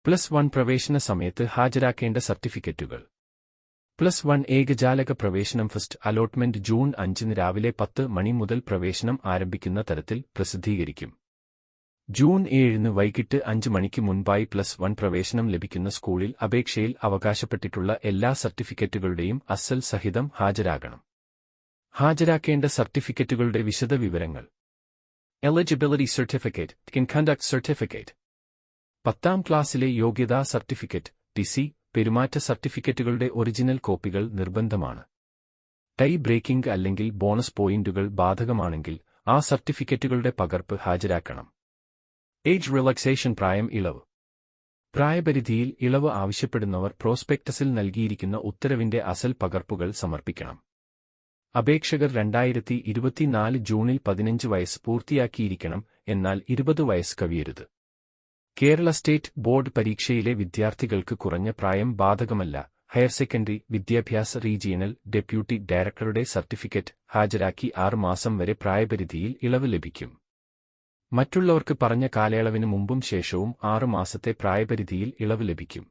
+1 പ്രവേശന സമയത്ത് ഹാജരാക്കേണ്ട സർട്ടിഫിക്കറ്റുകൾ. +1 ഏകജാലക പ്രവേശനം ഫസ്റ്റ് അലോട്ട്മെന്റ് ജൂൺ 5 രാവിലെ 10 മണി മുതൽ പ്രവേശനം ആരംഭിക്കുന്ന തരത്തിൽ പ്രസിദ്ധീകരിക്കും. ജൂൺ 7 വൈകിട്ട് 5 മണിക്ക് മുൻപായി +1 പ്രവേശനം ലഭിക്കുന്ന സ്കൂളിൽ അപേക്ഷയിൽ അവകാശപ്പെട്ടിട്ടുള്ള എല്ലാ സർട്ടിഫിക്കറ്റുകളുടെയും അസൽ സഹിതം ഹാജരാകണം. ഹാജരാക്കേണ്ട സർട്ടിഫിക്കറ്റുകളുടെ വിശദവിവരങ്ങൾ. എലിജിബിലിറ്റി സർട്ടിഫിക്കറ്റ്, കണ്ടക്ട് സർട്ടിഫിക്കറ്റ്, 10ാം ക്ലാസ്സിലെ യോഗ്യതാ സർട്ടിഫിക്കറ്റ്, ടിസി, പെരുമാറ്റ സർട്ടിഫിക്കറ്റുകളുടെ ഒറിജിനൽ കോപ്പികൾ നിർബന്ധമാണ്. ടൈ ബ്രേക്കിംഗ് അല്ലെങ്കിൽ ബോണസ് പോയിന്റുകൾ ബാധകമാണെങ്കിൽ ആ സർട്ടിഫിക്കറ്റുകളുടെ പകർപ്പ് ഹാജരാക്കണം. ഏജ് റിലാക്സേഷൻ, പ്രായം ഇളവ്. പ്രായപരിധിയിൽ ഇളവ് ആവശ്യപ്പെടുന്നവർ പ്രോസ്പെക്ടസിൽ നൽകിയിരിക്കുന്ന ഉത്തരവിന്റെ അസൽ പകർപ്പുകൾ സമർപ്പിക്കണം. അപേക്ഷകർ 2024 ജൂണിൽ 15 വയസ്സ് പൂർത്തിയാക്കിയിരിക്കണം, എന്നാൽ 20 വയസ്സ് കവിയരുത്. കേരള സ്റ്റേറ്റ് ബോർഡ് പരീക്ഷയിലെ വിദ്യാർത്ഥികൾക്ക് കുറഞ്ഞ പ്രായം ബാധകമല്ല. ഹയർ സെക്കൻഡറി വിദ്യാഭ്യാസ റീജിയണൽ ഡെപ്യൂട്ടി ഡയറക്ടറുടെ സർട്ടിഫിക്കറ്റ് ഹാജരാക്കി 6 മാസം വരെ പ്രായപരിധിയിൽ ഇളവ് ലഭിക്കും. മറ്റുള്ളവർക്ക് പറഞ്ഞ കാലയളവിന് മുമ്പും ശേഷവും 6 മാസത്തെ പ്രായപരിധിയിൽ ഇളവ് ലഭിക്കും.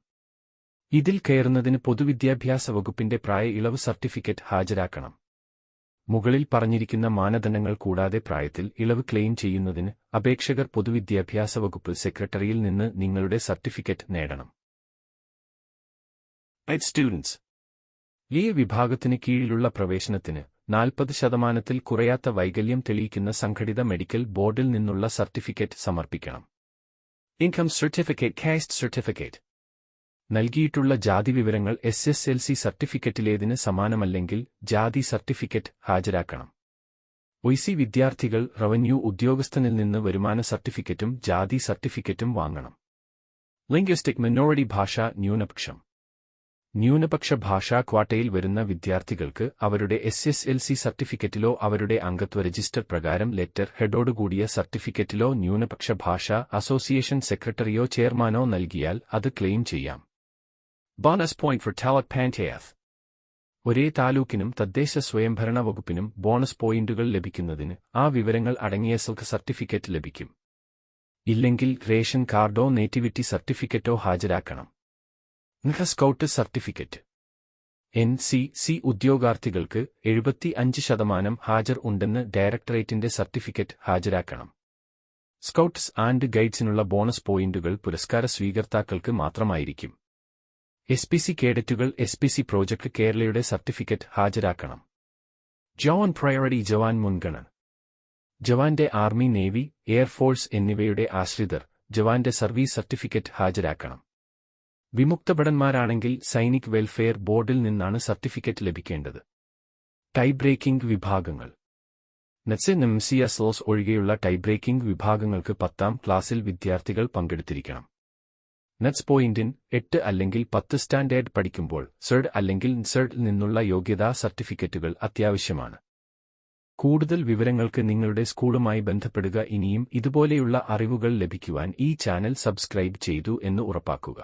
ഇതിൽ കയറുന്നതിന് പൊതുവിദ്യാഭ്യാസ വകുപ്പിന്റെ പ്രായ ഇളവ് സർട്ടിഫിക്കറ്റ് ഹാജരാക്കണം. മുകളിൽ പറഞ്ഞിരിക്കുന്ന മാനദണ്ഡങ്ങൾ കൂടാതെ പ്രായത്തിൽ ഇളവ് ക്ലെയിം ചെയ്യുന്നതിന് അപേക്ഷകർ പൊതുവിദ്യാഭ്യാസ വകുപ്പ് സെക്രട്ടറിയിൽ നിന്ന് നിങ്ങളുടെ സർട്ടിഫിക്കറ്റ് നേടണം. സ്റ്റുഡൻസ്. ഈ വിഭാഗത്തിന് കീഴിലുള്ള പ്രവേശനത്തിന് 40% കുറയാത്ത വൈകല്യം തെളിയിക്കുന്ന സംഘടിത മെഡിക്കൽ ബോർഡിൽ നിന്നുള്ള സർട്ടിഫിക്കറ്റ് സമർപ്പിക്കണം. Income certificate, caste certificate. നൽകിയിട്ടുള്ള ജാതി വിവരങ്ങൾ SSLC സർട്ടിഫിക്കറ്റിലേതിന് സമാനമല്ലെങ്കിൽ ജാതി സർട്ടിഫിക്കറ്റ് ഹാജരാക്കണം. OIC വിദ്യാർത്ഥികൾ റവന്യൂ ഉദ്യോഗസ്ഥനിൽ നിന്ന് വരുമാന സർട്ടിഫിക്കറ്റും ജാതി സർട്ടിഫിക്കറ്റും വാങ്ങണം. ലിംഗ്വിസ്റ്റിക് മിനോറിറ്റി, ഭാഷ ന്യൂനപക്ഷം. ന്യൂനപക്ഷ ഭാഷാ ക്വാട്ടയിൽ വരുന്ന വിദ്യാർത്ഥികൾക്ക് അവരുടെ SSLC സർട്ടിഫിക്കറ്റിലോ അവരുടെ അംഗത്വ രജിസ്റ്റർ പ്രകാരം ലെറ്റർ ഹെഡോടുകൂടിയ സർട്ടിഫിക്കറ്റിലോ ന്യൂനപക്ഷ ഭാഷാ അസോസിയേഷൻ സെക്രട്ടറിയോ ചെയർമാനോ നൽകിയാൽ അത് ക്ലെയിം ചെയ്യാം. Bonus point for taluk panchayat. ഒരേ താലൂക്കിനും തദ്ദേശ സ്വയംഭരണ വകുപ്പിനും ബോണസ് പോയിന്റുകൾ ലഭിക്കുന്നതിന് ആ വിവരങ്ങൾ അടങ്ങിയ സർട്ടിഫിക്കറ്റ് ലഭിക്കും. ഇല്ലെങ്കിൽ റേഷൻ കാർഡോ നേറ്റിവിറ്റി സർട്ടിഫിക്കറ്റോ ഹാജരാക്കണം. Scout certificate. NCC ഉദ്യോഗാർത്ഥികൾക്ക് 75% ഹാജർ ഉണ്ടെന്ന് ഡയറക്ടറേറ്റിന്റെ സർട്ടിഫിക്കറ്റ് ഹാജരാക്കണം. സ്കൗട്ട്സ് ആൻഡ് ഗൈഡ്സിനുള്ള ബോണസ് പോയിന്റുകൾ പുരസ്കാര സ്വീകർത്താക്കൾക്ക് മാത്രമായിരിക്കും. SPC കേഡറ്റുകൾ SPC പ്രോജക്ട് കേരളയുടെ സർട്ടിഫിക്കറ്റ് ഹാജരാക്കണം. ജവാൻ പ്രയോറിറ്റി, ജവാൻ മുൻഗണന. ജവാന്റെ ആർമി, നേവി, എയർഫോഴ്സ് എന്നിവയുടെ ആശ്രിതർ ജവാന്റെ സർവീസ് സർട്ടിഫിക്കറ്റ് ഹാജരാക്കണം. വിമുക്തഭടന്മാരാണെങ്കിൽ സൈനിക് വെൽഫെയർ ബോർഡിൽ നിന്നാണ് സർട്ടിഫിക്കറ്റ് ലഭിക്കേണ്ടത്. ടൈ ബ്രേക്കിംഗ് വിഭാഗങ്ങൾ. NCSOS ഒഴികെയുള്ള ടൈ ബ്രേക്കിംഗ് വിഭാഗങ്ങൾക്ക് 10ാം ക്ലാസ്സിൽ വിദ്യാർത്ഥികൾ പങ്കെടുത്തിരിക്കണം. നെറ്റ്സ് പോയിന്റിൻ 8 അല്ലെങ്കിൽ 10 സ്റ്റാൻഡേർഡ് പഠിക്കുമ്പോൾ CERD അല്ലെങ്കിൽ NCERD നിന്നുള്ള യോഗ്യതാ സർട്ടിഫിക്കറ്റുകൾ അത്യാവശ്യമാണ്. കൂടുതൽ വിവരങ്ങൾക്ക് നിങ്ങളുടെ സ്കൂളുമായി ബന്ധപ്പെടുക. ഇനിയും ഇതുപോലെയുള്ള അറിവുകൾ ലഭിക്കുവാൻ ഈ ചാനൽ സബ്സ്ക്രൈബ് ചെയ്തു എന്ന് ഉറപ്പാക്കുക.